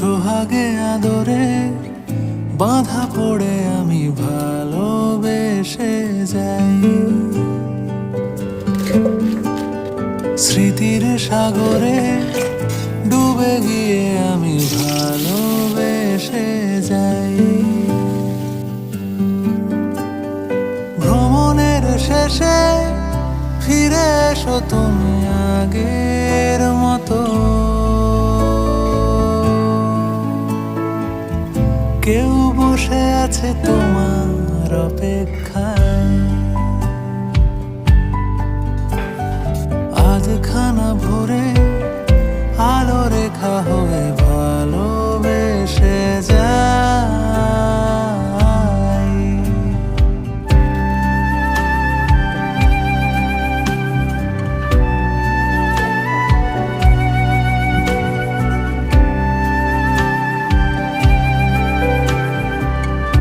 সোহাগে আদরে বাঁধা পড়ে আমি ভালোবেসে যাই। স্মৃতির সাগরে ডুবে গিয়ে আমি ভালোবেসে যাই। ভ্রমণের শেষে ফিরে এসো তুমি আগের মতো। কেউ বসে আছে তোমার অপেক্ষায়। আজ খানা ভরে আলো রেখা